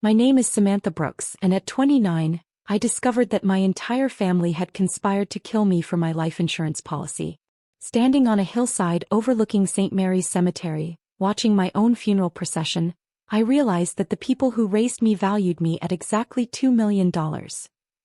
My name is Samantha Brooks, and at 29, I discovered that my entire family had conspired to kill me for my life insurance policy. Standing on a hillside overlooking St. Mary's Cemetery, watching my own funeral procession, I realized that the people who raised me valued me at exactly $2 million.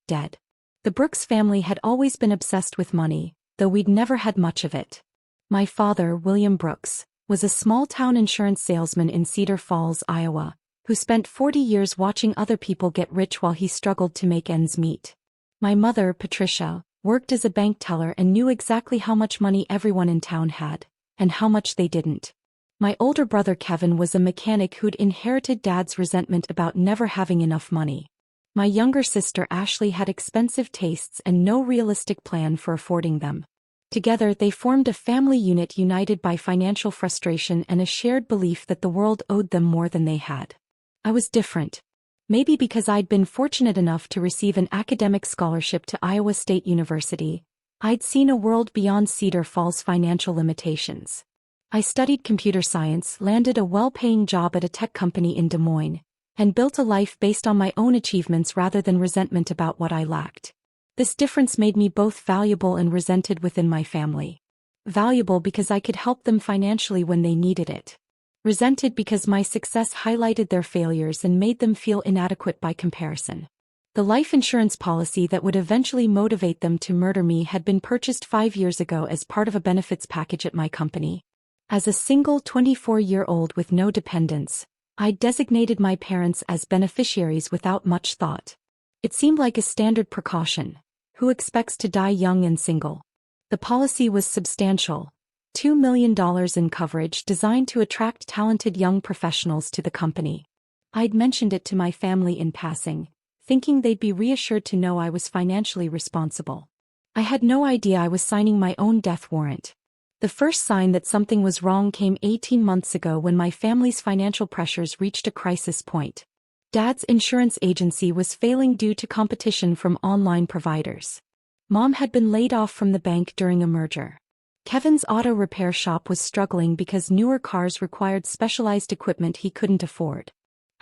Dead. The Brooks family had always been obsessed with money, though we'd never had much of it. My father, William Brooks, was a small-town insurance salesman in Cedar Falls, Iowa, who spent 40 years watching other people get rich while he struggled to make ends meet. My mother, Patricia, worked as a bank teller and knew exactly how much money everyone in town had, and how much they didn't. My older brother Kevin was a mechanic who'd inherited Dad's resentment about never having enough money. My younger sister Ashley had expensive tastes and no realistic plan for affording them. Together they formed a family unit united by financial frustration and a shared belief that the world owed them more than they had. I was different. Maybe because I'd been fortunate enough to receive an academic scholarship to Iowa State University, I'd seen a world beyond Cedar Falls' financial limitations. I studied computer science, landed a well-paying job at a tech company in Des Moines, and built a life based on my own achievements rather than resentment about what I lacked. This difference made me both valuable and resented within my family. Valuable because I could help them financially when they needed it. Resented because my success highlighted their failures and made them feel inadequate by comparison. The life insurance policy that would eventually motivate them to murder me had been purchased 5 years ago as part of a benefits package at my company. As a single 24-year-old with no dependents, I designated my parents as beneficiaries without much thought. It seemed like a standard precaution. Who expects to die young and single? The policy was substantial. $2 million in coverage designed to attract talented young professionals to the company. I'd mentioned it to my family in passing, thinking they'd be reassured to know I was financially responsible. I had no idea I was signing my own death warrant. The first sign that something was wrong came 18 months ago when my family's financial pressures reached a crisis point. Dad's insurance agency was failing due to competition from online providers. Mom had been laid off from the bank during a merger. Kevin's auto repair shop was struggling because newer cars required specialized equipment he couldn't afford.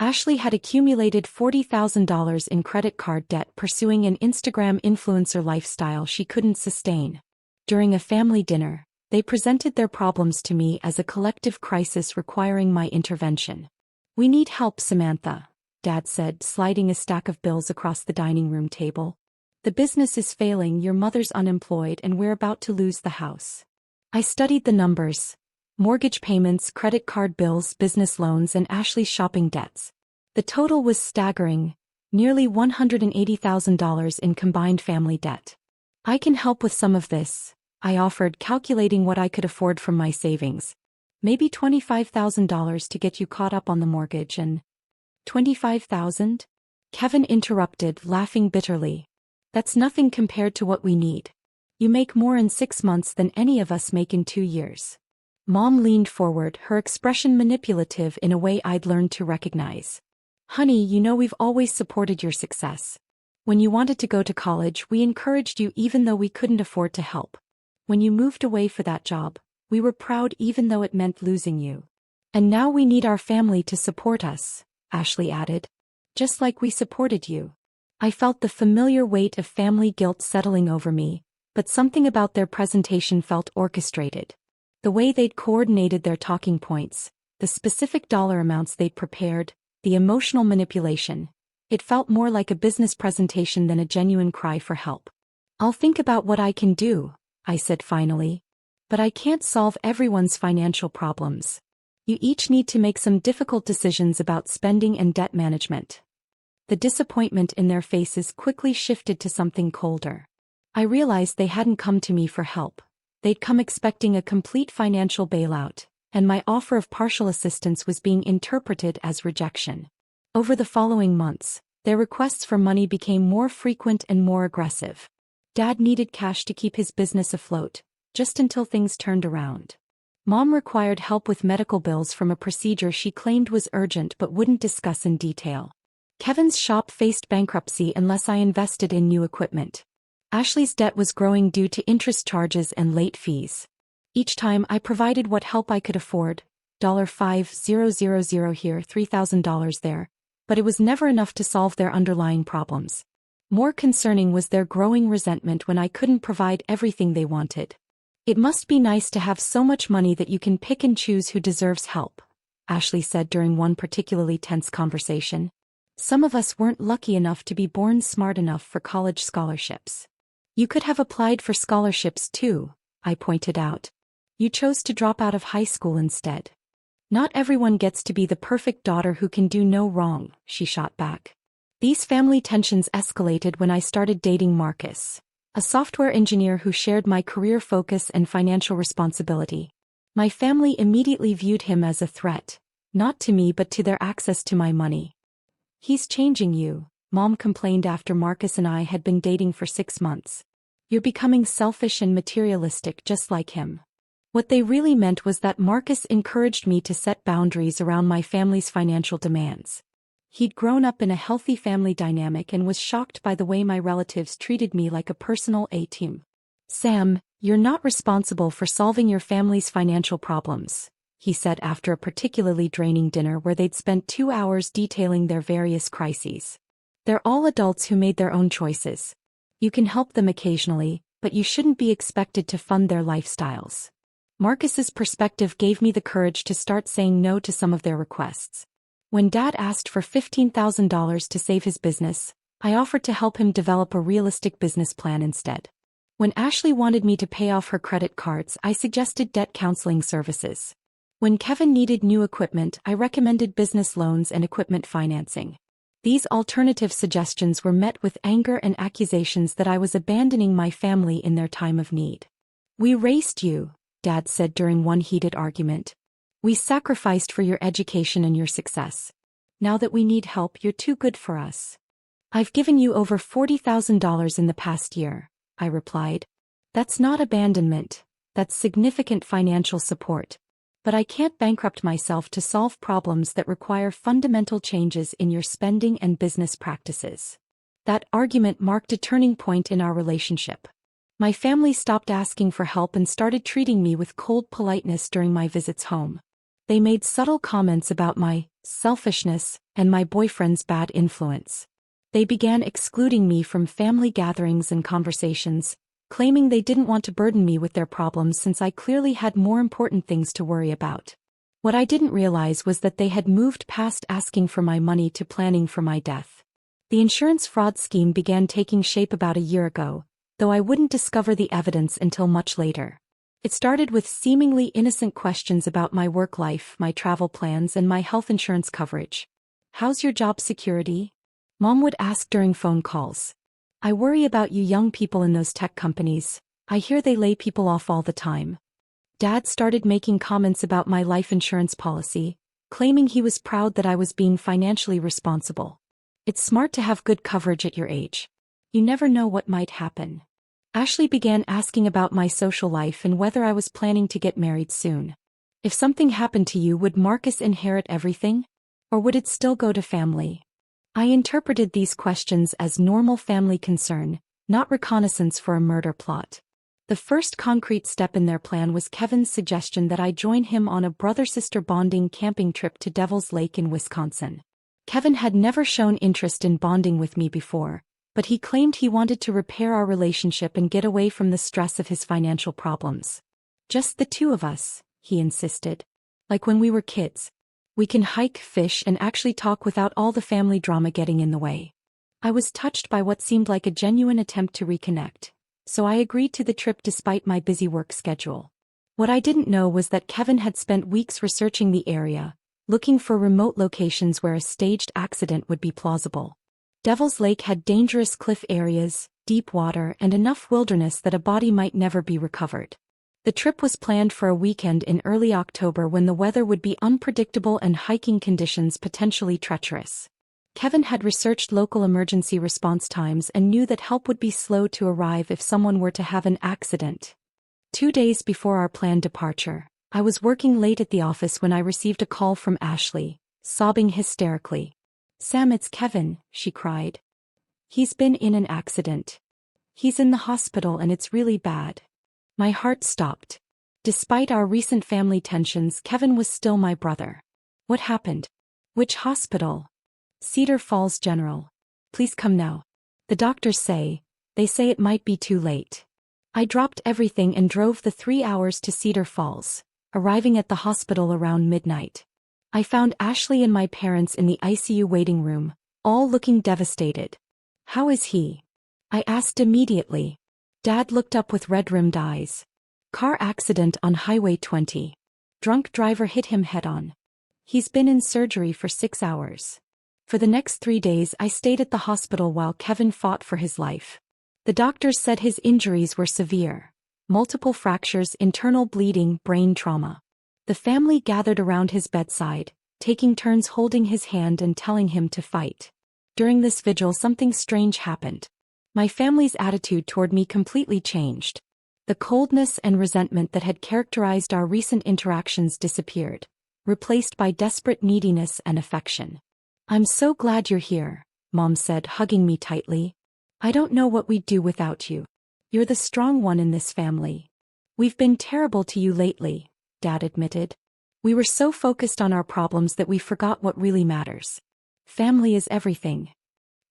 Ashley had accumulated $40,000 in credit card debt pursuing an Instagram influencer lifestyle she couldn't sustain. During a family dinner, they presented their problems to me as a collective crisis requiring my intervention. "We need help, Samantha," Dad said, sliding a stack of bills across the dining room table. "The business is failing, your mother's unemployed, and we're about to lose the house." I studied the numbers. Mortgage payments, credit card bills, business loans, and Ashley's shopping debts. The total was staggering, nearly $180,000 in combined family debt. "I can help with some of this," I offered, calculating what I could afford from my savings. "Maybe $25,000 to get you caught up on the mortgage and—" "25,000? Kevin interrupted, laughing bitterly. "That's nothing compared to what we need. You make more in 6 months than any of us make in 2 years. Mom leaned forward, her expression manipulative in a way I'd learned to recognize. "Honey, you know we've always supported your success. When you wanted to go to college, we encouraged you even though we couldn't afford to help. When you moved away for that job, we were proud even though it meant losing you. And now we need our family to support us," Ashley added. "Just like we supported you." I felt the familiar weight of family guilt settling over me, but something about their presentation felt orchestrated. The way they'd coordinated their talking points, the specific dollar amounts they'd prepared, the emotional manipulation. It felt more like a business presentation than a genuine cry for help. "I'll think about what I can do," I said finally. "But I can't solve everyone's financial problems. You each need to make some difficult decisions about spending and debt management." The disappointment in their faces quickly shifted to something colder. I realized they hadn't come to me for help. They'd come expecting a complete financial bailout, and my offer of partial assistance was being interpreted as rejection. Over the following months, their requests for money became more frequent and more aggressive. Dad needed cash to keep his business afloat, just until things turned around. Mom required help with medical bills from a procedure she claimed was urgent but wouldn't discuss in detail. Kevin's shop faced bankruptcy unless I invested in new equipment. Ashley's debt was growing due to interest charges and late fees. Each time I provided what help I could afford, $5,000 here, $3,000 there, but it was never enough to solve their underlying problems. More concerning was their growing resentment when I couldn't provide everything they wanted. "It must be nice to have so much money that you can pick and choose who deserves help," Ashley said during one particularly tense conversation. "Some of us weren't lucky enough to be born smart enough for college scholarships." "You could have applied for scholarships too," I pointed out. "You chose to drop out of high school instead." "Not everyone gets to be the perfect daughter who can do no wrong," she shot back. These family tensions escalated when I started dating Marcus, a software engineer who shared my career focus and financial responsibility. My family immediately viewed him as a threat, not to me but to their access to my money. "He's changing you," Mom complained after Marcus and I had been dating for 6 months. "You're becoming selfish and materialistic just like him." What they really meant was that Marcus encouraged me to set boundaries around my family's financial demands. He'd grown up in a healthy family dynamic and was shocked by the way my relatives treated me like a personal A-team. "Sam, you're not responsible for solving your family's financial problems," he said after a particularly draining dinner where they'd spent 2 hours detailing their various crises. "They're all adults who made their own choices. You can help them occasionally, but you shouldn't be expected to fund their lifestyles." Marcus's perspective gave me the courage to start saying no to some of their requests. When Dad asked for $15,000 to save his business, I offered to help him develop a realistic business plan instead. When Ashley wanted me to pay off her credit cards, I suggested debt counseling services. When Kevin needed new equipment, I recommended business loans and equipment financing. These alternative suggestions were met with anger and accusations that I was abandoning my family in their time of need. "We raised you," Dad said during one heated argument. "We sacrificed for your education and your success. Now that we need help, you're too good for us." "I've given you over $40,000 in the past year," I replied. "That's not abandonment, that's significant financial support. But I can't bankrupt myself to solve problems that require fundamental changes in your spending and business practices." That argument marked a turning point in our relationship. My family stopped asking for help and started treating me with cold politeness during my visits home. They made subtle comments about my selfishness and my boyfriend's bad influence. They began excluding me from family gatherings and conversations, claiming they didn't want to burden me with their problems since I clearly had more important things to worry about. What I didn't realize was that they had moved past asking for my money to planning for my death. The insurance fraud scheme began taking shape about a year ago, though I wouldn't discover the evidence until much later. It started with seemingly innocent questions about my work life, my travel plans, and my health insurance coverage. "How's your job security?" Mom would ask during phone calls. "I worry about you young people in those tech companies. I hear they lay people off all the time." Dad started making comments about my life insurance policy, claiming he was proud that I was being financially responsible. "It's smart to have good coverage at your age. You never know what might happen." Ashley began asking about my social life and whether I was planning to get married soon. "If something happened to you, would Marcus inherit everything? Or would it still go to family?" I interpreted these questions as normal family concern, not reconnaissance for a murder plot. The first concrete step in their plan was Kevin's suggestion that I join him on a brother-sister bonding camping trip to Devil's Lake in Wisconsin. Kevin had never shown interest in bonding with me before, but he claimed he wanted to repair our relationship and get away from the stress of his financial problems. "Just the two of us," he insisted. "Like when we were kids. We can hike, fish, and actually talk without all the family drama getting in the way." I was touched by what seemed like a genuine attempt to reconnect, so I agreed to the trip despite my busy work schedule. What I didn't know was that Kevin had spent weeks researching the area, looking for remote locations where a staged accident would be plausible. Devil's Lake had dangerous cliff areas, deep water, and enough wilderness that a body might never be recovered. The trip was planned for a weekend in early October when the weather would be unpredictable and hiking conditions potentially treacherous. Kevin had researched local emergency response times and knew that help would be slow to arrive if someone were to have an accident. 2 days before our planned departure, I was working late at the office when I received a call from Ashley, sobbing hysterically. "Sam, it's Kevin," she cried. "He's been in an accident. He's in the hospital and it's really bad." My heart stopped. Despite our recent family tensions, Kevin was still my brother. "What happened? Which hospital?" Cedar Falls General. Please come now. The doctors say, they say it might be too late. I dropped everything and drove the 3 hours to Cedar Falls, arriving at the hospital around midnight. I found Ashley and my parents in the ICU waiting room, all looking devastated. How is he? I asked immediately. Dad looked up with red-rimmed eyes. Car accident on Highway 20. Drunk driver hit him head-on. He's been in surgery for 6 hours. For the next 3 days I stayed at the hospital while Kevin fought for his life. The doctors said his injuries were severe. Multiple fractures, internal bleeding, brain trauma. The family gathered around his bedside, taking turns holding his hand and telling him to fight. During this vigil something strange happened. My family's attitude toward me completely changed. The coldness and resentment that had characterized our recent interactions disappeared, replaced by desperate neediness and affection. "I'm so glad you're here," Mom said, hugging me tightly. "I don't know what we'd do without you. You're the strong one in this family." "We've been terrible to you lately," Dad admitted. "We were so focused on our problems that we forgot what really matters. Family is everything."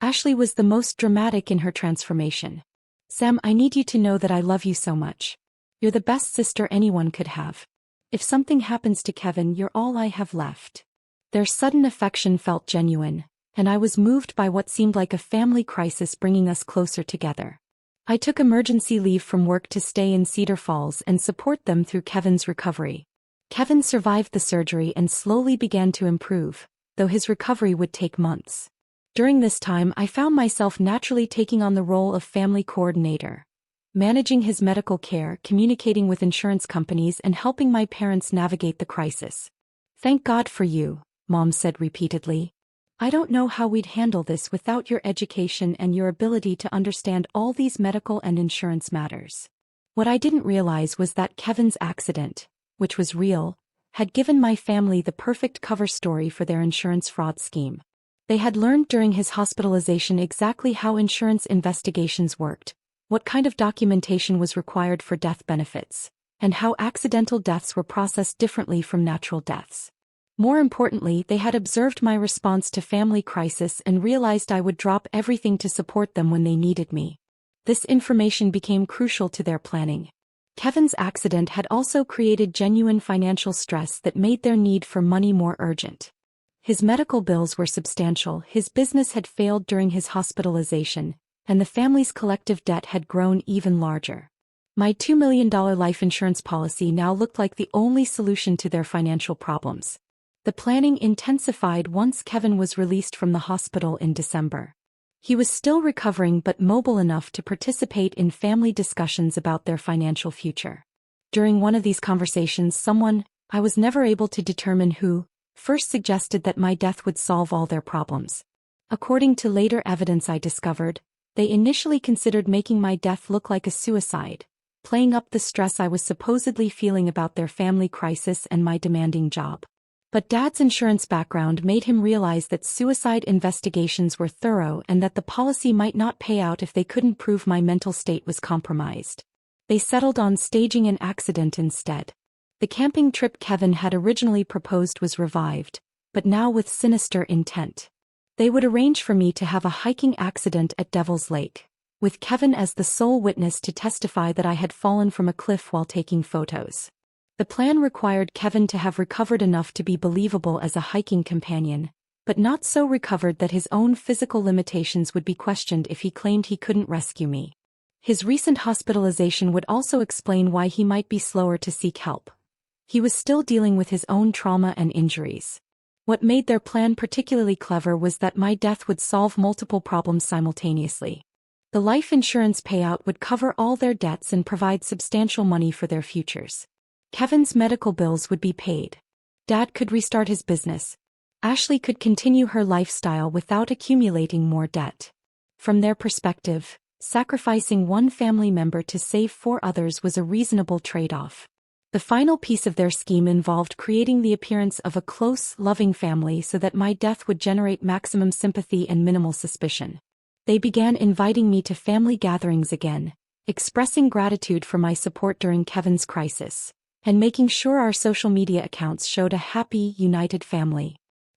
Ashley was the most dramatic in her transformation. "Sam, I need you to know that I love you so much. You're the best sister anyone could have. If something happens to Kevin, you're all I have left." Their sudden affection felt genuine, and I was moved by what seemed like a family crisis bringing us closer together. I took emergency leave from work to stay in Cedar Falls and support them through Kevin's recovery. Kevin survived the surgery and slowly began to improve, though his recovery would take months. During this time I found myself naturally taking on the role of family coordinator, managing his medical care, communicating with insurance companies, and helping my parents navigate the crisis. "Thank God for you," Mom said repeatedly. "I don't know how we'd handle this without your education and your ability to understand all these medical and insurance matters." What I didn't realize was that Kevin's accident, which was real, had given my family the perfect cover story for their insurance fraud scheme. They had learned during his hospitalization exactly how insurance investigations worked, what kind of documentation was required for death benefits, and how accidental deaths were processed differently from natural deaths. More importantly, they had observed my response to family crisis and realized I would drop everything to support them when they needed me. This information became crucial to their planning. Kevin's accident had also created genuine financial stress that made their need for money more urgent. His medical bills were substantial, his business had failed during his hospitalization, and the family's collective debt had grown even larger. My $2 million life insurance policy now looked like the only solution to their financial problems. The planning intensified once Kevin was released from the hospital in December. He was still recovering but mobile enough to participate in family discussions about their financial future. During one of these conversations, someone, I was never able to determine who, first suggested that my death would solve all their problems. According to later evidence I discovered, they initially considered making my death look like a suicide, playing up the stress I was supposedly feeling about their family crisis and my demanding job. But Dad's insurance background made him realize that suicide investigations were thorough and that the policy might not pay out if they couldn't prove my mental state was compromised. They settled on staging an accident instead. The camping trip Kevin had originally proposed was revived, but now with sinister intent. They would arrange for me to have a hiking accident at Devil's Lake, with Kevin as the sole witness to testify that I had fallen from a cliff while taking photos. The plan required Kevin to have recovered enough to be believable as a hiking companion, but not so recovered that his own physical limitations would be questioned if he claimed he couldn't rescue me. His recent hospitalization would also explain why he might be slower to seek help. He was still dealing with his own trauma and injuries. What made their plan particularly clever was that my death would solve multiple problems simultaneously. The life insurance payout would cover all their debts and provide substantial money for their futures. Kevin's medical bills would be paid. Dad could restart his business. Ashley could continue her lifestyle without accumulating more debt. From their perspective, sacrificing one family member to save 4 others was a reasonable trade-off. The final piece of their scheme involved creating the appearance of a close, loving family so that my death would generate maximum sympathy and minimal suspicion. They began inviting me to family gatherings again, expressing gratitude for my support during Kevin's crisis, and making sure our social media accounts showed a happy, united family.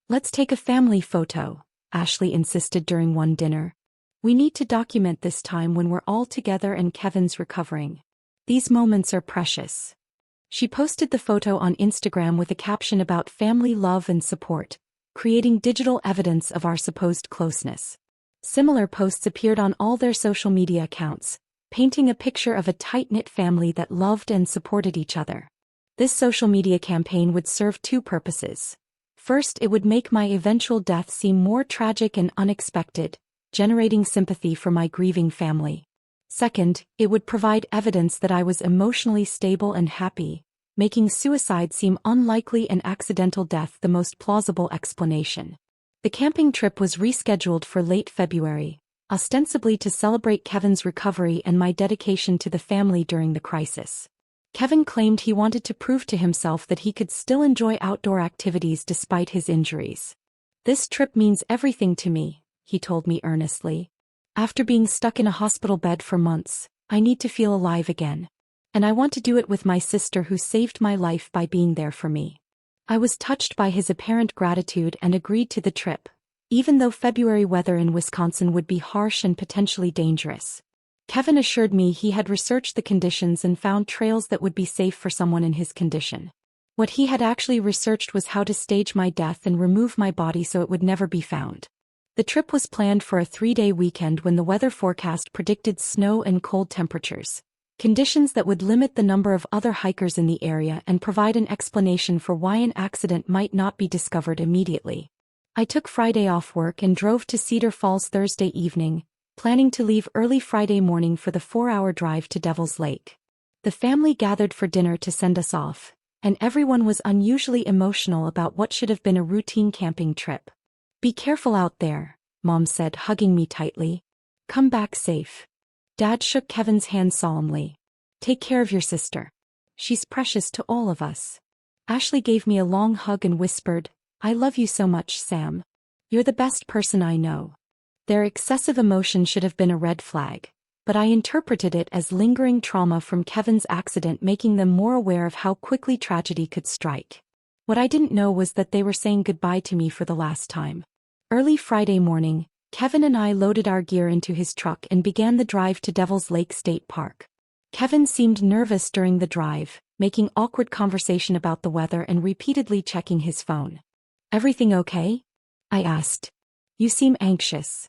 "Let's take a family photo," Ashley insisted during one dinner. We need to document this time when we're all together and Kevin's recovering. These moments are precious. She posted the photo on Instagram with a caption about family love and support, creating digital evidence of our supposed closeness. Similar posts appeared on all their social media accounts, painting a picture of a tight-knit family that loved and supported each other. This social media campaign would serve two purposes. First, it would make my eventual death seem more tragic and unexpected, generating sympathy for my grieving family. Second, it would provide evidence that I was emotionally stable and happy, making suicide seem unlikely and accidental death the most plausible explanation. The camping trip was rescheduled for late February, ostensibly to celebrate Kevin's recovery and my dedication to the family during the crisis. Kevin claimed he wanted to prove to himself that he could still enjoy outdoor activities despite his injuries. "This trip means everything to me," he told me earnestly. "After being stuck in a hospital bed for months, I need to feel alive again. And I want to do it with my sister who saved my life by being there for me." I was touched by his apparent gratitude and agreed to the trip, even though February weather in Wisconsin would be harsh and potentially dangerous. Kevin assured me he had researched the conditions and found trails that would be safe for someone in his condition. What he had actually researched was how to stage my death and remove my body so it would never be found. The trip was planned for a 3-day weekend when the weather forecast predicted snow and cold temperatures, conditions that would limit the number of other hikers in the area and provide an explanation for why an accident might not be discovered immediately. I took Friday off work and drove to Cedar Falls Thursday evening, planning to leave early Friday morning for the 4-hour drive to Devil's Lake. The family gathered for dinner to send us off, and everyone was unusually emotional about what should have been a routine camping trip. "Be careful out there," Mom said, hugging me tightly. "Come back safe." Dad shook Kevin's hand solemnly. "Take care of your sister. She's precious to all of us." Ashley gave me a long hug and whispered, "I love you so much, Sam. You're the best person I know." Their excessive emotion should have been a red flag, but I interpreted it as lingering trauma from Kevin's accident, making them more aware of how quickly tragedy could strike. What I didn't know was that they were saying goodbye to me for the last time. Early Friday morning, Kevin and I loaded our gear into his truck and began the drive to Devil's Lake State Park. Kevin seemed nervous during the drive, making awkward conversation about the weather and repeatedly checking his phone. "Everything okay?" I asked. "You seem anxious."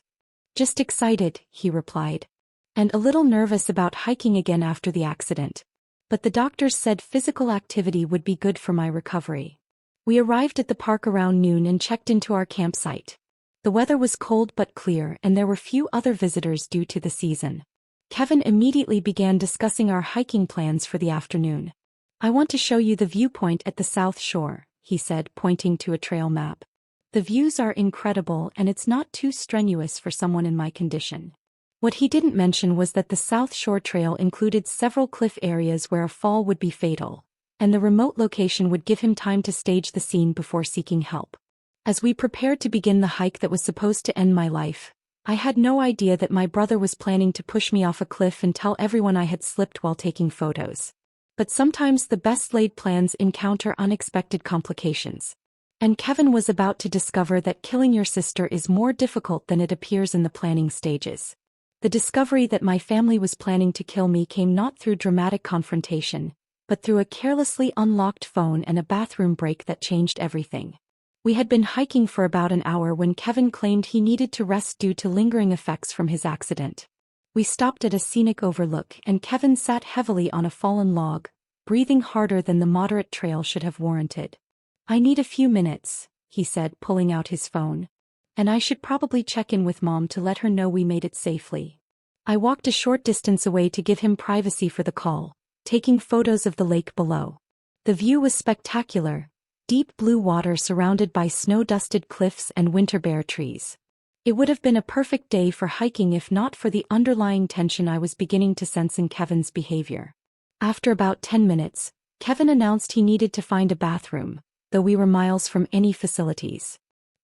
"Just excited," he replied. "And a little nervous about hiking again after the accident. But the doctors said physical activity would be good for my recovery." We arrived at the park around noon and checked into our campsite. The weather was cold but clear and there were few other visitors due to the season. Kevin immediately began discussing our hiking plans for the afternoon. "I want to show you the viewpoint at the South Shore," he said, pointing to a trail map. "The views are incredible and it's not too strenuous for someone in my condition." What he didn't mention was that the South Shore Trail included several cliff areas where a fall would be fatal, and the remote location would give him time to stage the scene before seeking help. As we prepared to begin the hike that was supposed to end my life, I had no idea that my brother was planning to push me off a cliff and tell everyone I had slipped while taking photos. But sometimes the best-laid plans encounter unexpected complications. And Kevin was about to discover that killing your sister is more difficult than it appears in the planning stages. The discovery that my family was planning to kill me came not through dramatic confrontation, but through a carelessly unlocked phone and a bathroom break that changed everything. We had been hiking for about an hour when Kevin claimed he needed to rest due to lingering effects from his accident. We stopped at a scenic overlook and Kevin sat heavily on a fallen log, breathing harder than the moderate trail should have warranted. "I need a few minutes," he said, pulling out his phone. "And I should probably check in with Mom to let her know we made it safely." I walked a short distance away to give him privacy for the call, taking photos of the lake below. The view was spectacular. Deep blue water surrounded by snow-dusted cliffs and winter bare trees. It would have been a perfect day for hiking if not for the underlying tension I was beginning to sense in Kevin's behavior. After about 10 minutes, Kevin announced he needed to find a bathroom, though we were miles from any facilities.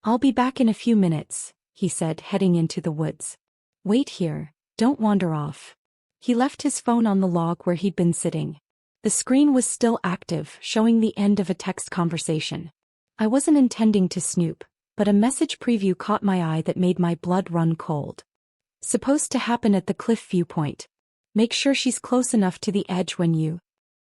"I'll be back in a few minutes," he said, heading into the woods. "Wait here, don't wander off." He left his phone on the log where he'd been sitting. The screen was still active, showing the end of a text conversation. I wasn't intending to snoop, but a message preview caught my eye that made my blood run cold. Supposed to happen at the cliff viewpoint. Make sure she's close enough to the edge when you...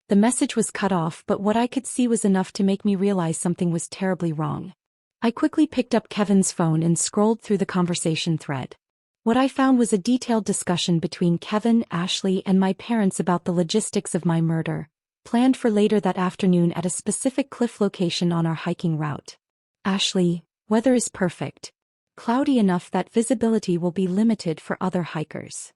The message was cut off, but what I could see was enough to make me realize something was terribly wrong. I quickly picked up Kevin's phone and scrolled through the conversation thread. What I found was a detailed discussion between Kevin, Ashley, and my parents about the logistics of my murder, planned for later that afternoon at a specific cliff location on our hiking route. Ashley, weather is perfect. Cloudy enough that visibility will be limited for other hikers.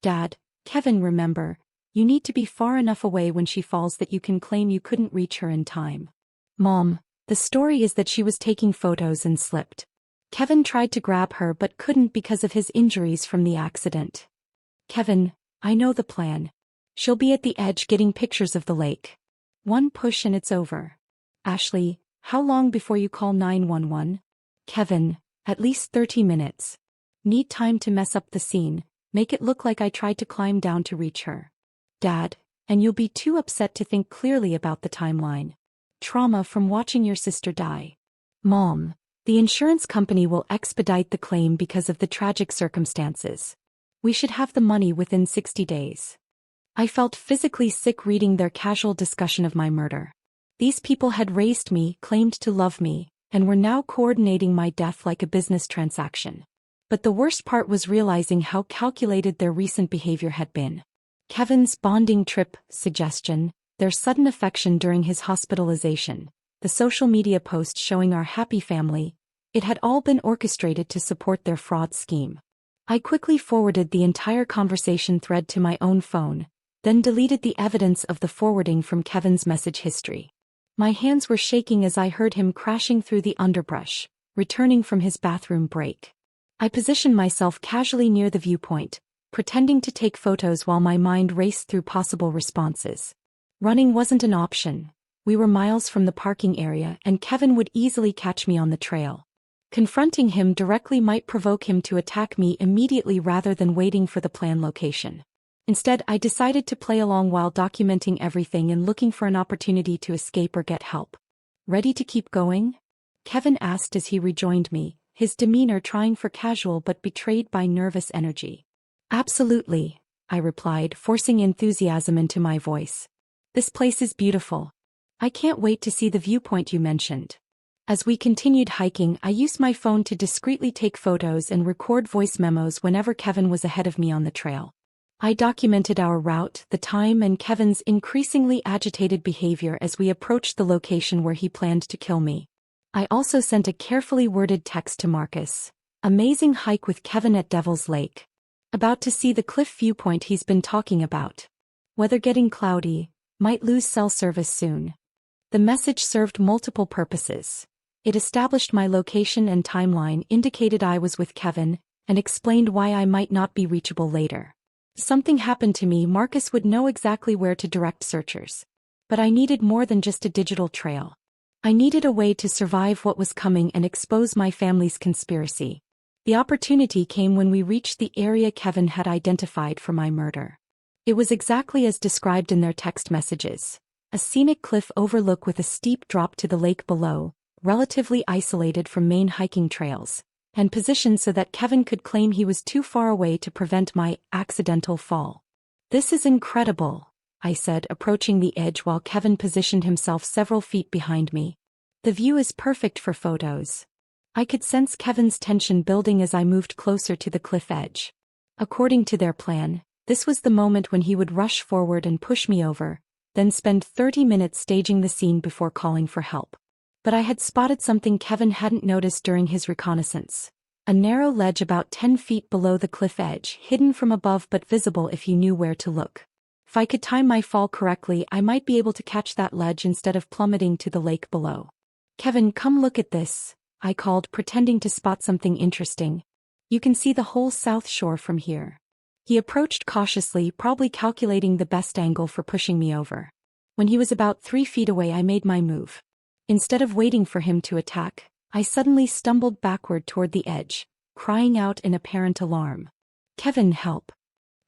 Dad, Kevin, remember, you need to be far enough away when she falls that you can claim you couldn't reach her in time. Mom, the story is that she was taking photos and slipped. Kevin tried to grab her but couldn't because of his injuries from the accident. Kevin, I know the plan. She'll be at the edge getting pictures of the lake. One push and it's over. Ashley, how long before you call 911? Kevin, at least 30 minutes. Need time to mess up the scene, make it look like I tried to climb down to reach her. Dad, and you'll be too upset to think clearly about the timeline. Trauma from watching your sister die. Mom, the insurance company will expedite the claim because of the tragic circumstances. We should have the money within 60 days. I felt physically sick reading their casual discussion of my murder. These people had raised me, claimed to love me, and were now coordinating my death like a business transaction. But the worst part was realizing how calculated their recent behavior had been. Kevin's bonding trip suggestion, their sudden affection during his hospitalization, the social media post showing our happy family, it had all been orchestrated to support their fraud scheme. I quickly forwarded the entire conversation thread to my own phone, then deleted the evidence of the forwarding from Kevin's message history. My hands were shaking as I heard him crashing through the underbrush, returning from his bathroom break. I positioned myself casually near the viewpoint, pretending to take photos while my mind raced through possible responses. Running wasn't an option. We were miles from the parking area and Kevin would easily catch me on the trail. Confronting him directly might provoke him to attack me immediately rather than waiting for the planned location. Instead, I decided to play along while documenting everything and looking for an opportunity to escape or get help. Ready to keep going? Kevin asked as he rejoined me, his demeanor trying for casual but betrayed by nervous energy. Absolutely, I replied, forcing enthusiasm into my voice. This place is beautiful. I can't wait to see the viewpoint you mentioned. As we continued hiking, I used my phone to discreetly take photos and record voice memos whenever Kevin was ahead of me on the trail. I documented our route, the time, and Kevin's increasingly agitated behavior as we approached the location where he planned to kill me. I also sent a carefully worded text to Marcus. Amazing hike with Kevin at Devil's Lake. About to see the cliff viewpoint he's been talking about. Weather getting cloudy, might lose cell service soon. The message served multiple purposes. It established my location and timeline, indicated I was with Kevin, and explained why I might not be reachable later. If something happened to me, Marcus would know exactly where to direct searchers. But I needed more than just a digital trail. I needed a way to survive what was coming and expose my family's conspiracy. The opportunity came when we reached the area Kevin had identified for my murder. It was exactly as described in their text messages. A scenic cliff overlook with a steep drop to the lake below, relatively isolated from main hiking trails, and positioned so that Kevin could claim he was too far away to prevent my accidental fall. This is incredible, I said, approaching the edge while Kevin positioned himself several feet behind me. The view is perfect for photos. I could sense Kevin's tension building as I moved closer to the cliff edge. According to their plan, this was the moment when he would rush forward and push me over, then spend 30 minutes staging the scene before calling for help. But I had spotted something Kevin hadn't noticed during his reconnaissance. A narrow ledge about 10 feet below the cliff edge, hidden from above but visible if you knew where to look. If I could time my fall correctly, I might be able to catch that ledge instead of plummeting to the lake below. Kevin, come look at this, I called, pretending to spot something interesting. You can see the whole south shore from here. He approached cautiously, probably calculating the best angle for pushing me over. When he was about 3 feet away, I made my move. Instead of waiting for him to attack, I suddenly stumbled backward toward the edge, crying out in apparent alarm. Kevin, help.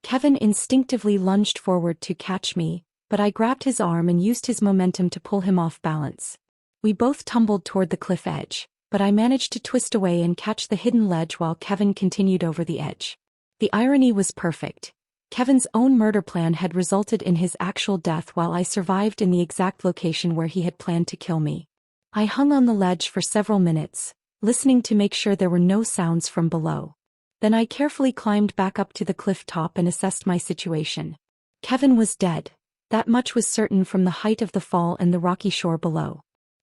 Kevin instinctively lunged forward to catch me, but I grabbed his arm and used his momentum to pull him off balance. We both tumbled toward the cliff edge, but I managed to twist away and catch the hidden ledge while Kevin continued over the edge. The irony was perfect. Kevin's own murder plan had resulted in his actual death while I survived in the exact location where he had planned to kill me. I hung on the ledge for several minutes, listening to make sure there were no sounds from below. Then I carefully climbed back up to the cliff top and assessed my situation. Kevin was dead. That much was certain from the height of the fall and the rocky shore below.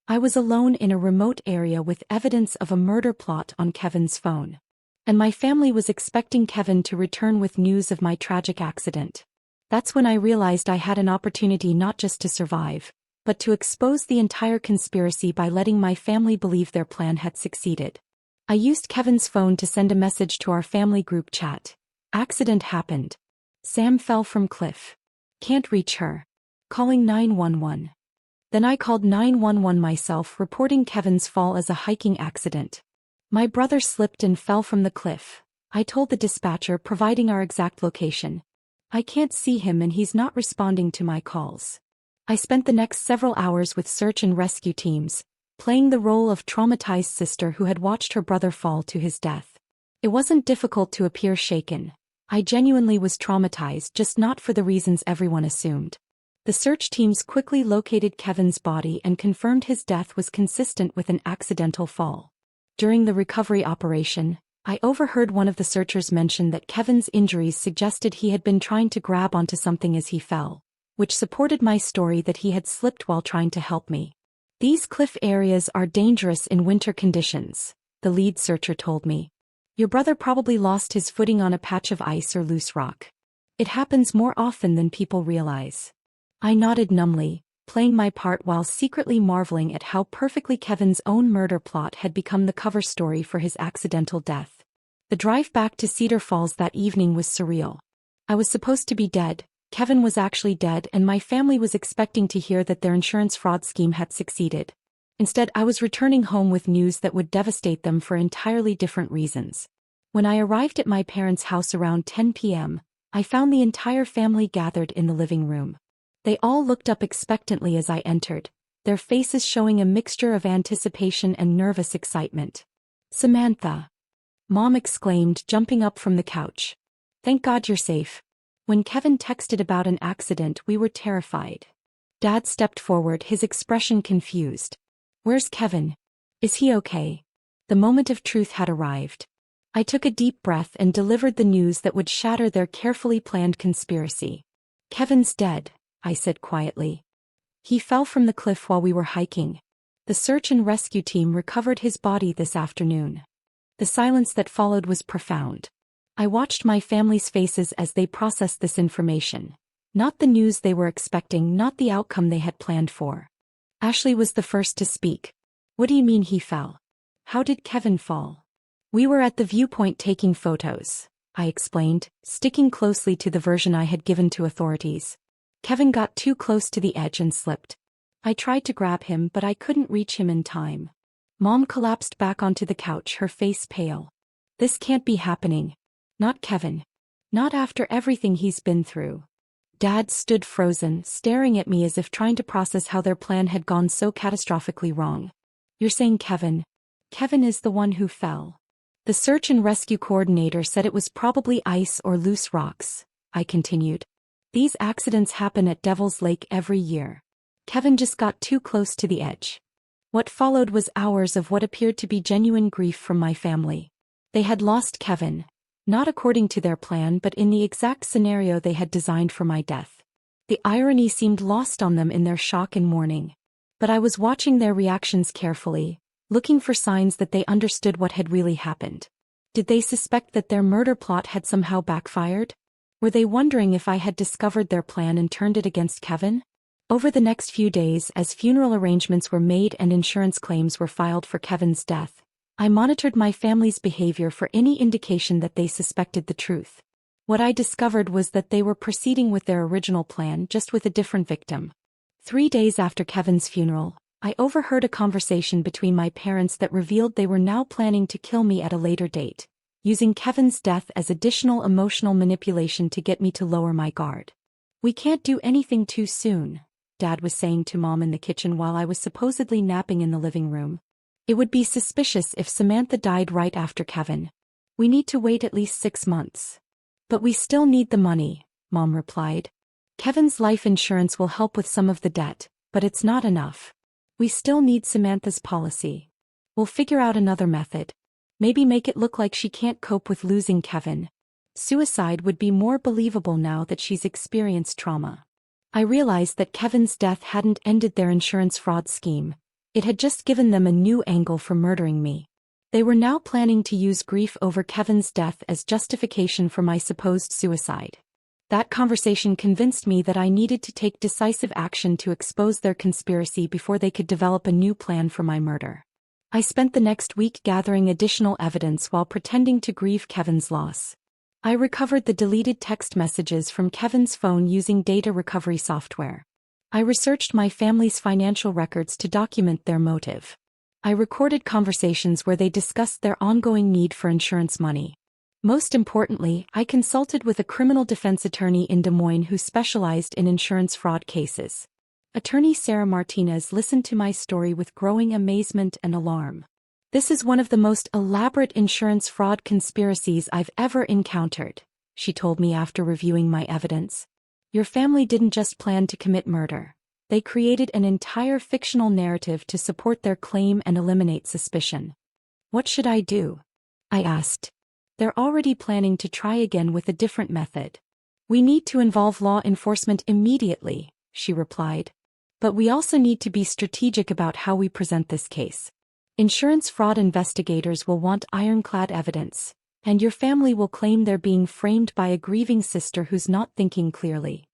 I was alone in a remote area with evidence of a murder plot on Kevin's phone. And my family was expecting Kevin to return with news of my tragic accident. That's when I realized I had an opportunity not just to survive, but to expose the entire conspiracy by letting my family believe their plan had succeeded. I used Kevin's phone to send a message to our family group chat. Accident happened. Sam fell from cliff. Can't reach her. Calling 911. Then I called 911 myself, reporting Kevin's fall as a hiking accident. My brother slipped and fell from the cliff. I told the dispatcher, providing our exact location. I can't see him and he's not responding to my calls. I spent the next several hours with search and rescue teams, playing the role of traumatized sister who had watched her brother fall to his death. It wasn't difficult to appear shaken. I genuinely was traumatized, just not for the reasons everyone assumed. The search teams quickly located Kevin's body and confirmed his death was consistent with an accidental fall. During the recovery operation, I overheard one of the searchers mention that Kevin's injuries suggested he had been trying to grab onto something as he fell, which supported my story that he had slipped while trying to help me. These cliff areas are dangerous in winter conditions, the lead searcher told me. Your brother probably lost his footing on a patch of ice or loose rock. It happens more often than people realize. I nodded numbly, playing my part while secretly marveling at how perfectly Kevin's own murder plot had become the cover story for his accidental death. The drive back to Cedar Falls that evening was surreal. I was supposed to be dead, Kevin was actually dead, and my family was expecting to hear that their insurance fraud scheme had succeeded. Instead, I was returning home with news that would devastate them for entirely different reasons. When I arrived at my parents' house around 10 p.m., I found the entire family gathered in the living room. They all looked up expectantly as I entered, their faces showing a mixture of anticipation and nervous excitement. "Samantha!" Mom exclaimed, jumping up from the couch. "Thank God you're safe. When Kevin texted about an accident, we were terrified." Dad stepped forward, his expression confused. "Where's Kevin? Is he okay?" The moment of truth had arrived. I took a deep breath and delivered the news that would shatter their carefully planned conspiracy. "Kevin's dead," I said quietly. "He fell from the cliff while we were hiking. The search and rescue team recovered his body this afternoon." The silence that followed was profound. I watched my family's faces as they processed this information. Not the news they were expecting, not the outcome they had planned for. Ashley was the first to speak. "What do you mean he fell? How did Kevin fall?" "We were at the viewpoint taking photos," I explained, sticking closely to the version I had given to authorities. "Kevin got too close to the edge and slipped. I tried to grab him, but I couldn't reach him in time." Mom collapsed back onto the couch, her face pale. "This can't be happening. Not Kevin. Not after everything he's been through." Dad stood frozen, staring at me as if trying to process how their plan had gone so catastrophically wrong. "You're saying Kevin? Kevin is the one who fell?" "The search and rescue coordinator said it was probably ice or loose rocks," I continued. "These accidents happen at Devil's Lake every year. Kevin just got too close to the edge." What followed was hours of what appeared to be genuine grief from my family. They had lost Kevin, not according to their plan but in the exact scenario they had designed for my death. The irony seemed lost on them in their shock and mourning. But I was watching their reactions carefully, looking for signs that they understood what had really happened. Did they suspect that their murder plot had somehow backfired? Were they wondering if I had discovered their plan and turned it against Kevin? Over the next few days, as funeral arrangements were made and insurance claims were filed for Kevin's death, I monitored my family's behavior for any indication that they suspected the truth. What I discovered was that they were proceeding with their original plan, just with a different victim. 3 days after Kevin's funeral, I overheard a conversation between my parents that revealed they were now planning to kill me at a later date, using Kevin's death as additional emotional manipulation to get me to lower my guard. "We can't do anything too soon," Dad was saying to Mom in the kitchen while I was supposedly napping in the living room. It would be suspicious if Samantha died right after Kevin. We need to wait at least 6 months. But we still need the money, Mom replied. Kevin's life insurance will help with some of the debt, but it's not enough. We still need Samantha's policy. We'll figure out another method. Maybe make it look like she can't cope with losing Kevin. Suicide would be more believable now that she's experienced trauma. I realized that Kevin's death hadn't ended their insurance fraud scheme. It had just given them a new angle for murdering me. They were now planning to use grief over Kevin's death as justification for my supposed suicide. That conversation convinced me that I needed to take decisive action to expose their conspiracy before they could develop a new plan for my murder. I spent the next week gathering additional evidence while pretending to grieve Kevin's loss. I recovered the deleted text messages from Kevin's phone using data recovery software. I researched my family's financial records to document their motive. I recorded conversations where they discussed their ongoing need for insurance money. Most importantly, I consulted with a criminal defense attorney in Des Moines who specialized in insurance fraud cases. Attorney Sarah Martinez listened to my story with growing amazement and alarm. This is one of the most elaborate insurance fraud conspiracies I've ever encountered, she told me after reviewing my evidence. Your family didn't just plan to commit murder. They created an entire fictional narrative to support their claim and eliminate suspicion. What should I do? I asked. They're already planning to try again with a different method. We need to involve law enforcement immediately, she replied. But we also need to be strategic about how we present this case. Insurance fraud investigators will want ironclad evidence, and your family will claim they're being framed by a grieving sister who's not thinking clearly.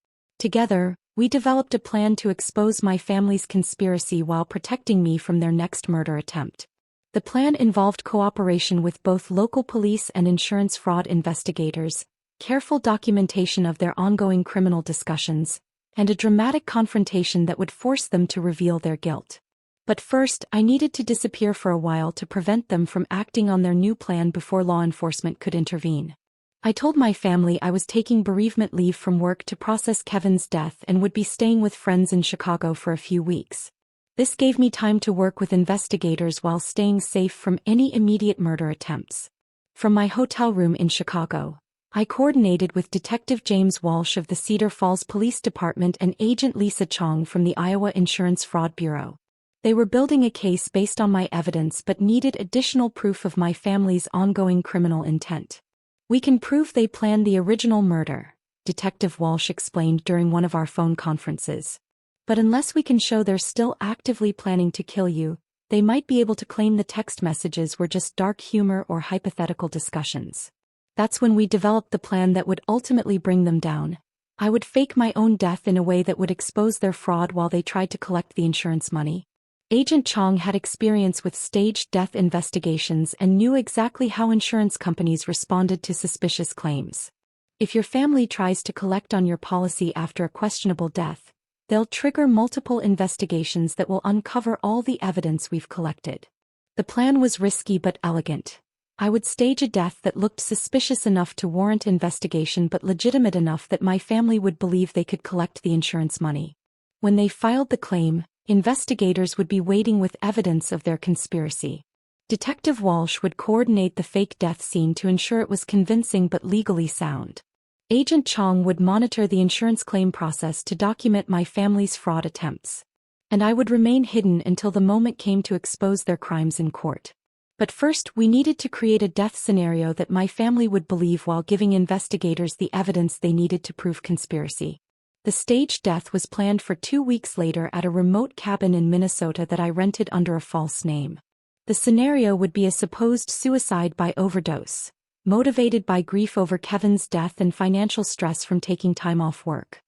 Together, we developed a plan to expose my family's conspiracy while protecting me from their next murder attempt. The plan involved cooperation with both local police and insurance fraud investigators, careful documentation of their ongoing criminal discussions, and a dramatic confrontation that would force them to reveal their guilt. But first, I needed to disappear for a while to prevent them from acting on their new plan before law enforcement could intervene. I told my family I was taking bereavement leave from work to process Kevin's death and would be staying with friends in Chicago for a few weeks. This gave me time to work with investigators while staying safe from any immediate murder attempts. From my hotel room in Chicago, I coordinated with Detective James Walsh of the Cedar Falls Police Department and Agent Lisa Chong from the Iowa Insurance Fraud Bureau. They were building a case based on my evidence but needed additional proof of my family's ongoing criminal intent. We can prove they planned the original murder, Detective Walsh explained during one of our phone conferences. But unless we can show they're still actively planning to kill you, they might be able to claim the text messages were just dark humor or hypothetical discussions. That's when we developed the plan that would ultimately bring them down. I would fake my own death in a way that would expose their fraud while they tried to collect the insurance money. Agent Chong had experience with staged death investigations and knew exactly how insurance companies responded to suspicious claims. If your family tries to collect on your policy after a questionable death, they'll trigger multiple investigations that will uncover all the evidence we've collected. The plan was risky but elegant. I would stage a death that looked suspicious enough to warrant investigation but legitimate enough that my family would believe they could collect the insurance money. When they filed the claim, investigators would be waiting with evidence of their conspiracy. Detective Walsh would coordinate the fake death scene to ensure it was convincing but legally sound. Agent Chong would monitor the insurance claim process to document my family's fraud attempts. And I would remain hidden until the moment came to expose their crimes in court. But first, we needed to create a death scenario that my family would believe while giving investigators the evidence they needed to prove conspiracy. The staged death was planned for 2 weeks later at a remote cabin in Minnesota that I rented under a false name. The scenario would be a supposed suicide by overdose, motivated by grief over Kevin's death and financial stress from taking time off work.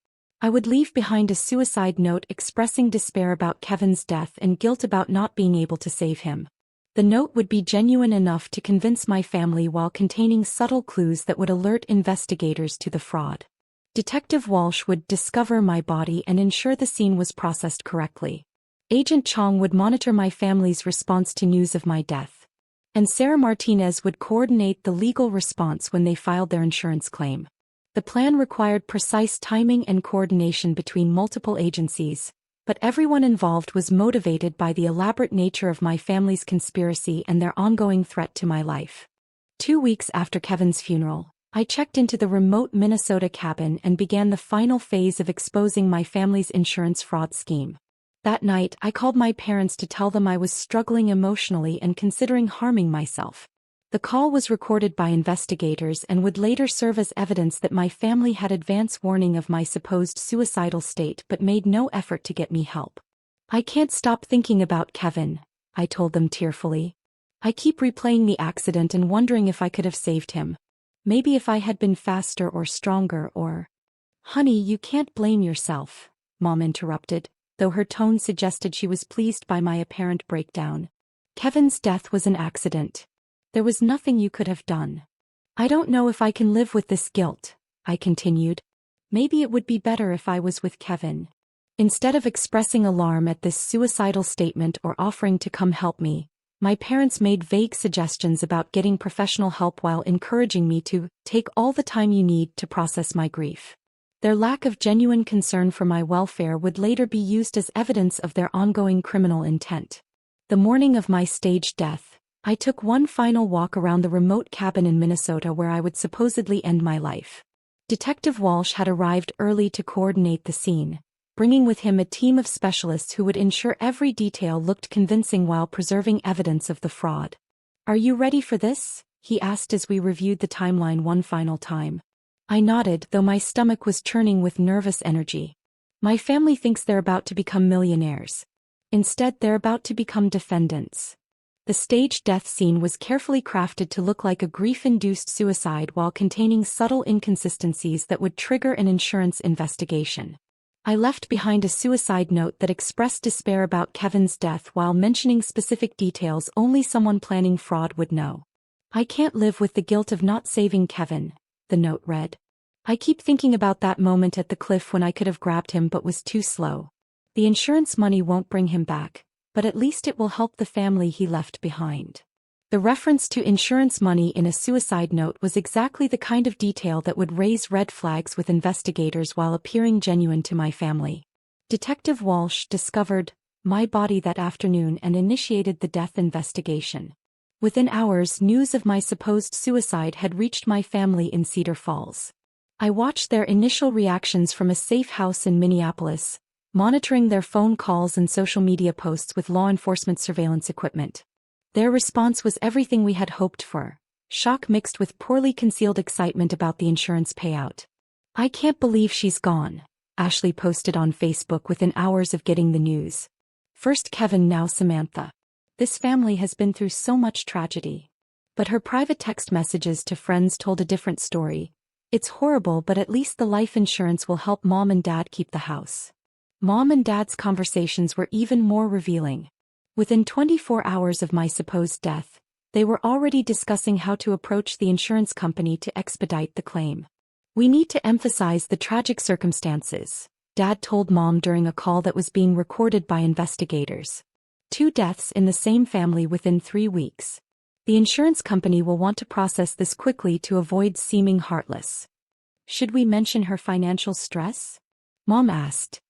I would leave behind a suicide note expressing despair about Kevin's death and guilt about not being able to save him. The note would be genuine enough to convince my family while containing subtle clues that would alert investigators to the fraud. Detective Walsh would discover my body and ensure the scene was processed correctly. Agent Chong would monitor my family's response to news of my death. And Sarah Martinez would coordinate the legal response when they filed their insurance claim. The plan required precise timing and coordination between multiple agencies, but everyone involved was motivated by the elaborate nature of my family's conspiracy and their ongoing threat to my life. 2 weeks after Kevin's funeral, I checked into the remote Minnesota cabin and began the final phase of exposing my family's insurance fraud scheme. That night, I called my parents to tell them I was struggling emotionally and considering harming myself. The call was recorded by investigators and would later serve as evidence that my family had advance warning of my supposed suicidal state but made no effort to get me help. "I can't stop thinking about Kevin," I told them tearfully. "I keep replaying the accident and wondering if I could have saved him. Maybe if I had been faster or stronger or—" "Honey, you can't blame yourself," Mom interrupted, though her tone suggested she was pleased by my apparent breakdown. "Kevin's death was an accident. There was nothing you could have done." "I don't know if I can live with this guilt," I continued. "Maybe it would be better if I was with Kevin." Instead of expressing alarm at this suicidal statement or offering to come help me, my parents made vague suggestions about getting professional help while encouraging me to take all the time you need to process my grief. Their lack of genuine concern for my welfare would later be used as evidence of their ongoing criminal intent. The morning of my staged death, I took one final walk around the remote cabin in Minnesota where I would supposedly end my life. Detective Walsh had arrived early to coordinate the scene, bringing with him a team of specialists who would ensure every detail looked convincing while preserving evidence of the fraud. "Are you ready for this?" he asked as we reviewed the timeline one final time. I nodded, though my stomach was churning with nervous energy. My family thinks they're about to become millionaires. Instead, they're about to become defendants. The staged death scene was carefully crafted to look like a grief-induced suicide while containing subtle inconsistencies that would trigger an insurance investigation. I left behind a suicide note that expressed despair about Kevin's death while mentioning specific details only someone planning fraud would know. "I can't live with the guilt of not saving Kevin," the note read. "I keep thinking about that moment at the cliff when I could have grabbed him but was too slow. The insurance money won't bring him back, but at least it will help the family he left behind." The reference to insurance money in a suicide note was exactly the kind of detail that would raise red flags with investigators while appearing genuine to my family. Detective Walsh discovered my body that afternoon and initiated the death investigation. Within hours, news of my supposed suicide had reached my family in Cedar Falls. I watched their initial reactions from a safe house in Minneapolis, monitoring their phone calls and social media posts with law enforcement surveillance equipment. Their response was everything we had hoped for: shock mixed with poorly concealed excitement about the insurance payout. "I can't believe she's gone," Ashley posted on Facebook within hours of getting the news. "First Kevin, now Samantha. This family has been through so much tragedy." But her private text messages to friends told a different story. "It's horrible, but at least the life insurance will help Mom and Dad keep the house." Mom and Dad's conversations were even more revealing. Within 24 hours of my supposed death, they were already discussing how to approach the insurance company to expedite the claim. "We need to emphasize the tragic circumstances," Dad told Mom during a call that was being recorded by investigators. 2 deaths in the same family within 3 weeks. The insurance company will want to process this quickly to avoid seeming heartless. "Should we mention her financial stress?" Mom asked.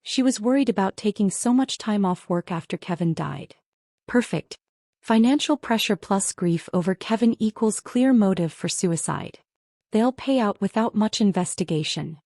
She was worried about taking so much time off work after Kevin died. "Perfect. Financial pressure plus grief over Kevin equals clear motive for suicide. They'll pay out without much investigation."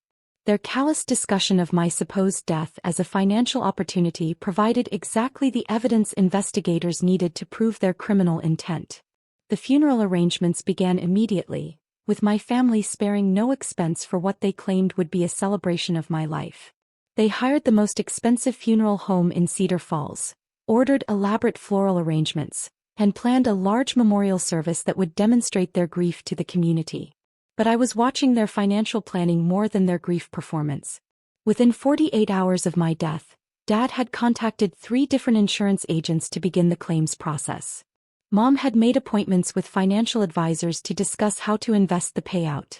Their callous discussion of my supposed death as a financial opportunity provided exactly the evidence investigators needed to prove their criminal intent. The funeral arrangements began immediately, with my family sparing no expense for what they claimed would be a celebration of my life. They hired the most expensive funeral home in Cedar Falls, ordered elaborate floral arrangements, and planned a large memorial service that would demonstrate their grief to the community. But I was watching their financial planning more than their grief performance. Within 48 hours of my death, Dad had contacted 3 different insurance agents to begin the claims process. Mom had made appointments with financial advisors to discuss how to invest the payout.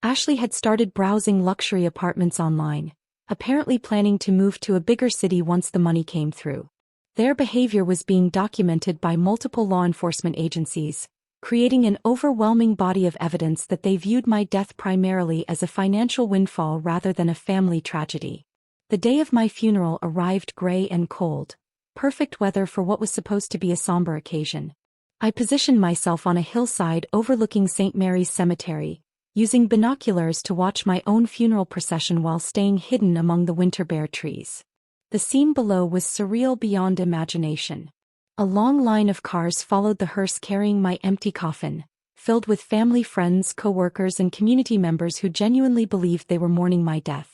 Ashley had started browsing luxury apartments online, apparently planning to move to a bigger city once the money came through. Their behavior was being documented by multiple law enforcement agencies, creating an overwhelming body of evidence that they viewed my death primarily as a financial windfall rather than a family tragedy. The day of my funeral arrived gray and cold, perfect weather for what was supposed to be a somber occasion. I positioned myself on a hillside overlooking St. Mary's Cemetery, using binoculars to watch my own funeral procession while staying hidden among the winter bare trees. The scene below was surreal beyond imagination. A long line of cars followed the hearse carrying my empty coffin, filled with family, friends, co-workers, and community members who genuinely believed they were mourning my death.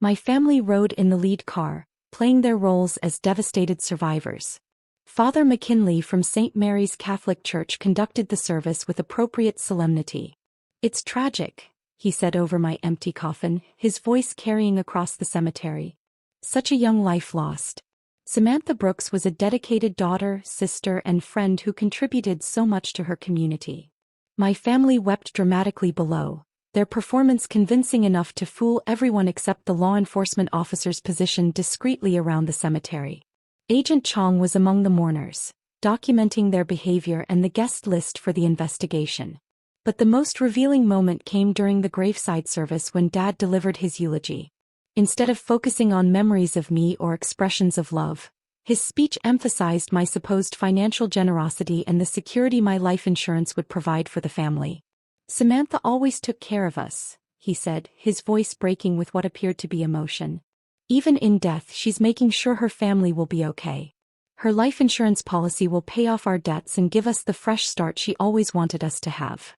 My family rode in the lead car, playing their roles as devastated survivors. Father McKinley from St. Mary's Catholic Church conducted the service with appropriate solemnity. "It's tragic," he said over my empty coffin, his voice carrying across the cemetery. "Such a young life lost." Samantha Brooks was a dedicated daughter, sister, and friend who contributed so much to her community. My family wept dramatically below, their performance convincing enough to fool everyone except the law enforcement officers positioned discreetly around the cemetery. Agent Chong was among the mourners, documenting their behavior and the guest list for the investigation. But the most revealing moment came during the graveside service when Dad delivered his eulogy. Instead of focusing on memories of me or expressions of love, his speech emphasized my supposed financial generosity and the security my life insurance would provide for the family. "Samantha always took care of us," he said, his voice breaking with what appeared to be emotion. "Even in death, she's making sure her family will be okay. Her life insurance policy will pay off our debts and give us the fresh start she always wanted us to have."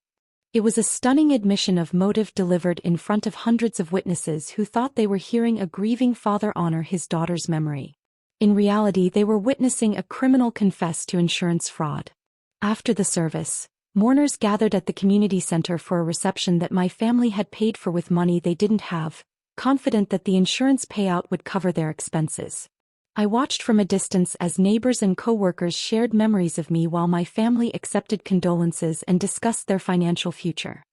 It was a stunning admission of motive delivered in front of hundreds of witnesses who thought they were hearing a grieving father honor his daughter's memory. In reality, they were witnessing a criminal confess to insurance fraud. After the service, mourners gathered at the community center for a reception that my family had paid for with money they didn't have, confident that the insurance payout would cover their expenses. I watched from a distance as neighbors and co-workers shared memories of me while my family accepted condolences and discussed their financial future.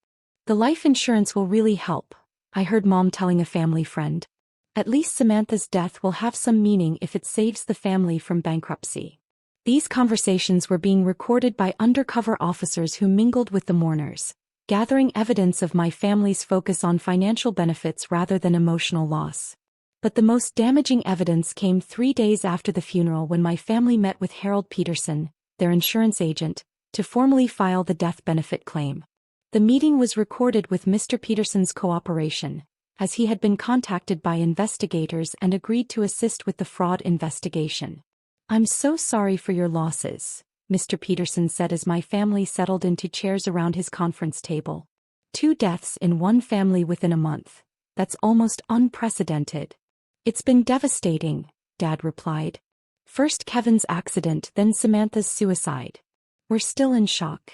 "The life insurance will really help," I heard Mom telling a family friend. "At least Samantha's death will have some meaning if it saves the family from bankruptcy." These conversations were being recorded by undercover officers who mingled with the mourners, gathering evidence of my family's focus on financial benefits rather than emotional loss. But the most damaging evidence came 3 days after the funeral when my family met with Harold Peterson, their insurance agent, to formally file the death benefit claim. The meeting was recorded with Mr. Peterson's cooperation, as he had been contacted by investigators and agreed to assist with the fraud investigation. "I'm so sorry for your losses," Mr. Peterson said as my family settled into chairs around his conference table. "2 deaths in one family within a month. That's almost unprecedented." "It's been devastating," Dad replied. "First Kevin's accident, then Samantha's suicide. We're still in shock.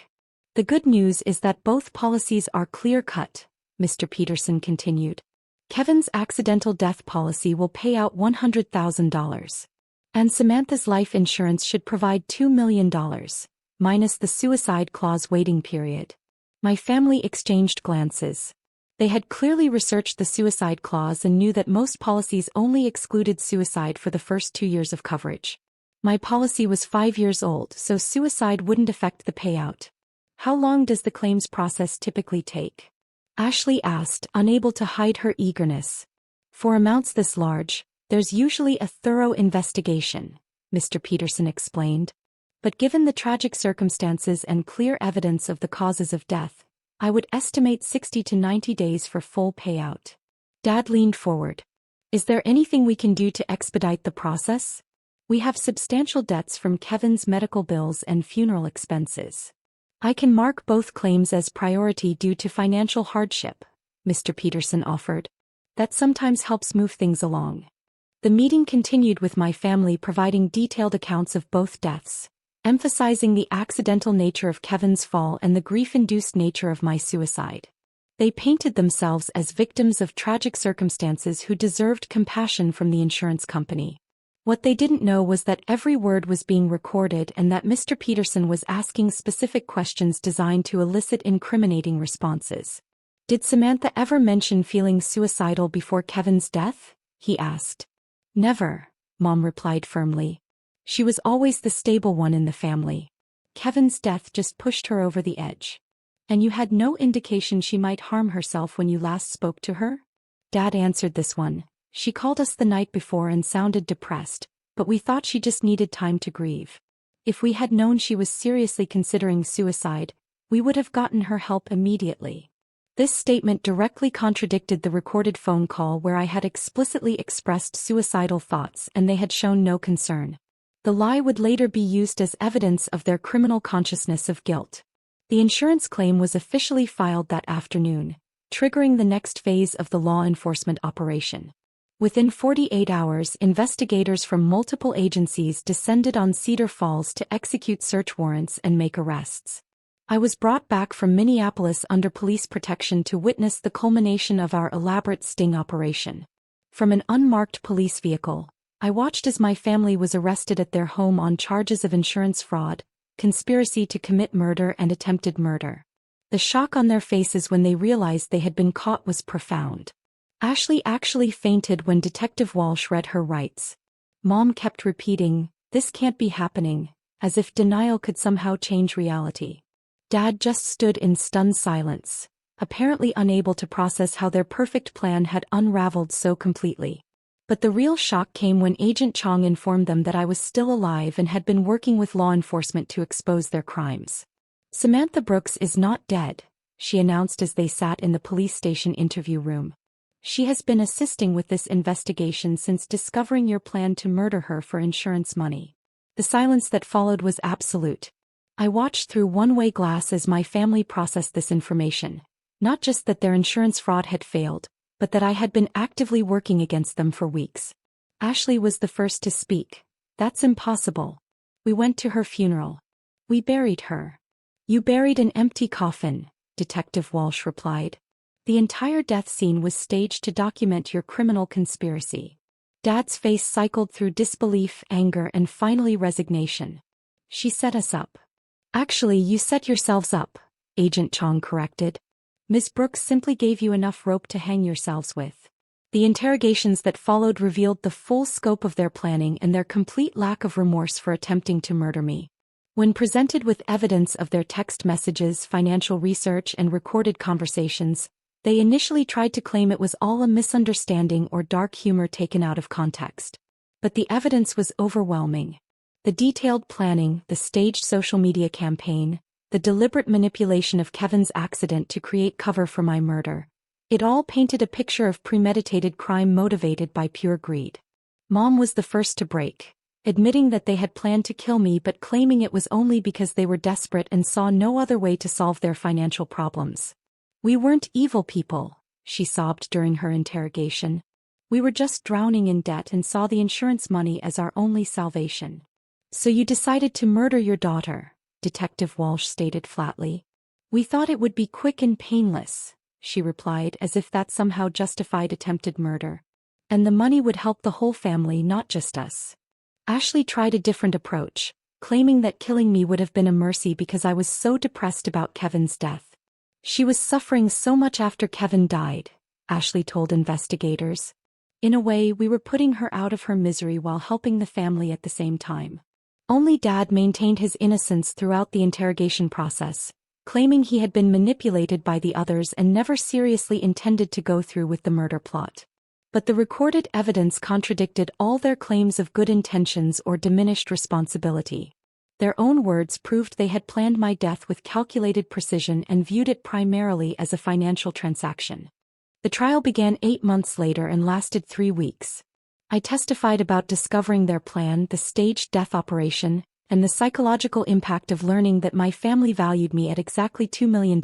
The good news is that both policies are clear-cut," Mr. Peterson continued. "Kevin's accidental death policy will pay out $100,000. And Samantha's life insurance should provide $2 million, minus the suicide clause waiting period." My family exchanged glances. They had clearly researched the suicide clause and knew that most policies only excluded suicide for the first 2 years of coverage. My policy was 5 years old, so suicide wouldn't affect the payout. "How long does the claims process typically take?" Ashley asked, unable to hide her eagerness. "For amounts this large, there's usually a thorough investigation," Mr. Peterson explained. "But given the tragic circumstances and clear evidence of the causes of death, I would estimate 60 to 90 days for full payout." Dad leaned forward. "Is there anything we can do to expedite the process? We have substantial debts from Kevin's medical bills and funeral expenses." "I can mark both claims as priority due to financial hardship," Mr. Peterson offered. "That sometimes helps move things along." The meeting continued with my family providing detailed accounts of both deaths, emphasizing the accidental nature of Kevin's fall and the grief-induced nature of my suicide. They painted themselves as victims of tragic circumstances who deserved compassion from the insurance company. What they didn't know was that every word was being recorded and that Mr. Peterson was asking specific questions designed to elicit incriminating responses. "Did Samantha ever mention feeling suicidal before Kevin's death?" he asked. "Never," Mom replied firmly. "She was always the stable one in the family. Kevin's death just pushed her over the edge." "And you had no indication she might harm herself when you last spoke to her?" Dad answered this one, She called us the night before and sounded depressed, but we thought she just needed time to grieve. If we had known she was seriously considering suicide, we would have gotten her help immediately. This statement directly contradicted the recorded phone call where I had explicitly expressed suicidal thoughts and they had shown no concern. The lie would later be used as evidence of their criminal consciousness of guilt. The insurance claim was officially filed that afternoon, triggering the next phase of the law enforcement operation. Within 48 hours, investigators from multiple agencies descended on Cedar Falls to execute search warrants and make arrests. I was brought back from Minneapolis under police protection to witness the culmination of our elaborate sting operation. From an unmarked police vehicle, I watched as my family was arrested at their home on charges of insurance fraud, conspiracy to commit murder and attempted murder. The shock on their faces when they realized they had been caught was profound. Ashley actually fainted when Detective Walsh read her rights. Mom kept repeating, "This can't be happening," as if denial could somehow change reality. Dad just stood in stunned silence, apparently unable to process how their perfect plan had unraveled so completely. But the real shock came when Agent Chong informed them that I was still alive and had been working with law enforcement to expose their crimes. "Samantha Brooks is not dead," she announced as they sat in the police station interview room. "She has been assisting with this investigation since discovering your plan to murder her for insurance money." The silence that followed was absolute. I watched through one-way glass as my family processed this information, not just that their insurance fraud had failed, but that I had been actively working against them for weeks. Ashley was the first to speak. "That's impossible. We went to her funeral. We buried her." "You buried an empty coffin," Detective Walsh replied. "The entire death scene was staged to document your criminal conspiracy." Dad's face cycled through disbelief, anger, and finally resignation. "She set us up." "Actually, you set yourselves up," Agent Chong corrected. "Ms. Brooks simply gave you enough rope to hang yourselves with." The interrogations that followed revealed the full scope of their planning and their complete lack of remorse for attempting to murder me. When presented with evidence of their text messages, financial research, and recorded conversations, they initially tried to claim it was all a misunderstanding or dark humor taken out of context. But the evidence was overwhelming. The detailed planning, the staged social media campaign, the deliberate manipulation of Kevin's accident to create cover for my murder. It all painted a picture of premeditated crime motivated by pure greed. Mom was the first to break, admitting that they had planned to kill me but claiming it was only because they were desperate and saw no other way to solve their financial problems. "We weren't evil people," she sobbed during her interrogation. "We were just drowning in debt and saw the insurance money as our only salvation." "So you decided to murder your daughter," Detective Walsh stated flatly. "We thought it would be quick and painless," she replied as if that somehow justified attempted murder. "And the money would help the whole family, not just us." Ashley tried a different approach, claiming that killing me would have been a mercy because I was so depressed about Kevin's death. "She was suffering so much after Kevin died," Ashley told investigators. "In a way, we were putting her out of her misery while helping the family at the same time." Only Dad maintained his innocence throughout the interrogation process, claiming he had been manipulated by the others and never seriously intended to go through with the murder plot. But the recorded evidence contradicted all their claims of good intentions or diminished responsibility. Their own words proved they had planned my death with calculated precision and viewed it primarily as a financial transaction. The trial began 8 months later and lasted 3 weeks. I testified about discovering their plan, the staged death operation, and the psychological impact of learning that my family valued me at exactly $2 million.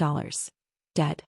Dead.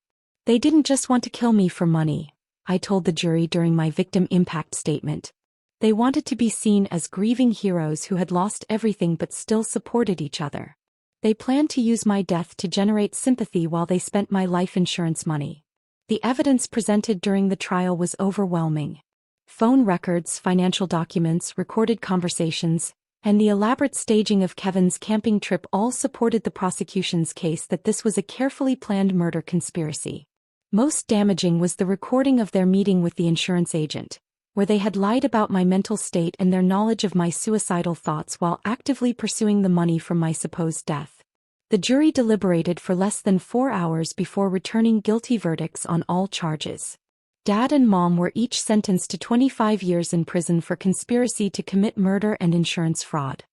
"They didn't just want to kill me for money," I told the jury during my victim impact statement. "They wanted to be seen as grieving heroes who had lost everything but still supported each other. They planned to use my death to generate sympathy while they spent my life insurance money." The evidence presented during the trial was overwhelming. Phone records, financial documents, recorded conversations, and the elaborate staging of Kevin's camping trip all supported the prosecution's case that this was a carefully planned murder conspiracy. Most damaging was the recording of their meeting with the insurance agent, where they had lied about my mental state and their knowledge of my suicidal thoughts while actively pursuing the money from my supposed death. The jury deliberated for less than 4 hours before returning guilty verdicts on all charges. Dad and Mom were each sentenced to 25 years in prison for conspiracy to commit murder and insurance fraud.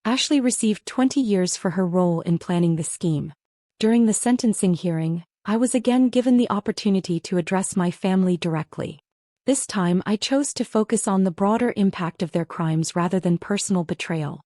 Ashley received 20 years for her role in planning the scheme. During the sentencing hearing, I was again given the opportunity to address my family directly. This time I chose to focus on the broader impact of their crimes rather than personal betrayal.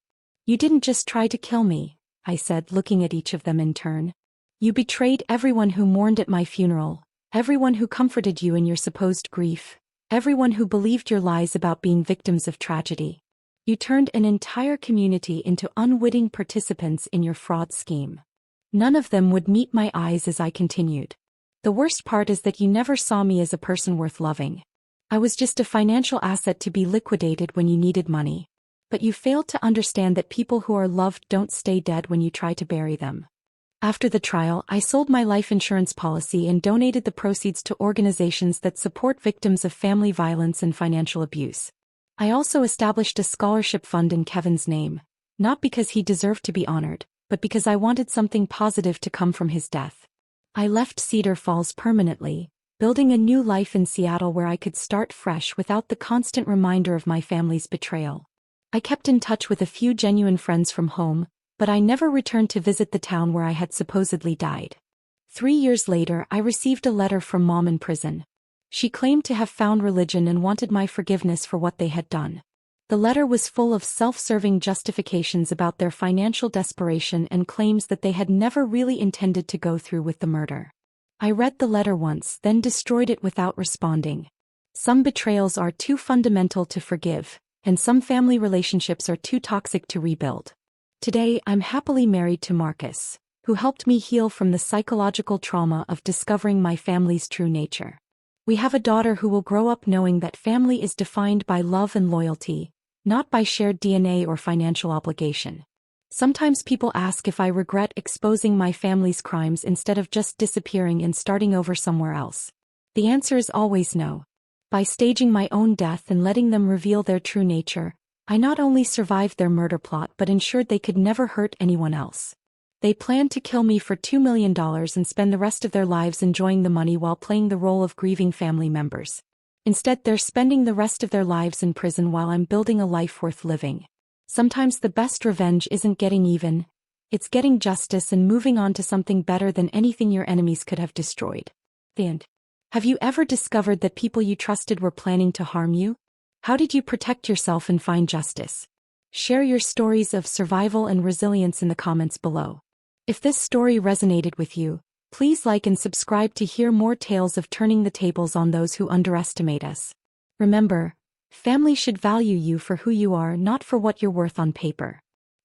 "You didn't just try to kill me," I said, looking at each of them in turn. "You betrayed everyone who mourned at my funeral, everyone who comforted you in your supposed grief, everyone who believed your lies about being victims of tragedy. You turned an entire community into unwitting participants in your fraud scheme." None of them would meet my eyes as I continued. "The worst part is that you never saw me as a person worth loving. I was just a financial asset to be liquidated when you needed money. But you failed to understand that people who are loved don't stay dead when you try to bury them." After the trial, I sold my life insurance policy and donated the proceeds to organizations that support victims of family violence and financial abuse. I also established a scholarship fund in Kevin's name, not because he deserved to be honored, but because I wanted something positive to come from his death. I left Cedar Falls permanently, building a new life in Seattle where I could start fresh without the constant reminder of my family's betrayal. I kept in touch with a few genuine friends from home, but I never returned to visit the town where I had supposedly died. 3 years later, I received a letter from Mom in prison. She claimed to have found religion and wanted my forgiveness for what they had done. The letter was full of self-serving justifications about their financial desperation and claims that they had never really intended to go through with the murder. I read the letter once, then destroyed it without responding. Some betrayals are too fundamental to forgive, and some family relationships are too toxic to rebuild. Today, I'm happily married to Marcus, who helped me heal from the psychological trauma of discovering my family's true nature. We have a daughter who will grow up knowing that family is defined by love and loyalty, not by shared DNA or financial obligation. Sometimes people ask if I regret exposing my family's crimes instead of just disappearing and starting over somewhere else. The answer is always no. By staging my own death and letting them reveal their true nature, I not only survived their murder plot but ensured they could never hurt anyone else. They planned to kill me for $2 million and spend the rest of their lives enjoying the money while playing the role of grieving family members. Instead, they're spending the rest of their lives in prison while I'm building a life worth living. Sometimes the best revenge isn't getting even, it's getting justice and moving on to something better than anything your enemies could have destroyed. The end. Have you ever discovered that people you trusted were planning to harm you? How did you protect yourself and find justice? Share your stories of survival and resilience in the comments below. If this story resonated with you, please like and subscribe to hear more tales of turning the tables on those who underestimate us. Remember, family should value you for who you are, not for what you're worth on paper.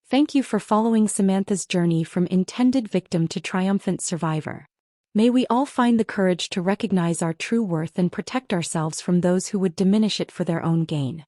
Thank you for following Samantha's journey from intended victim to triumphant survivor. May we all find the courage to recognize our true worth and protect ourselves from those who would diminish it for their own gain.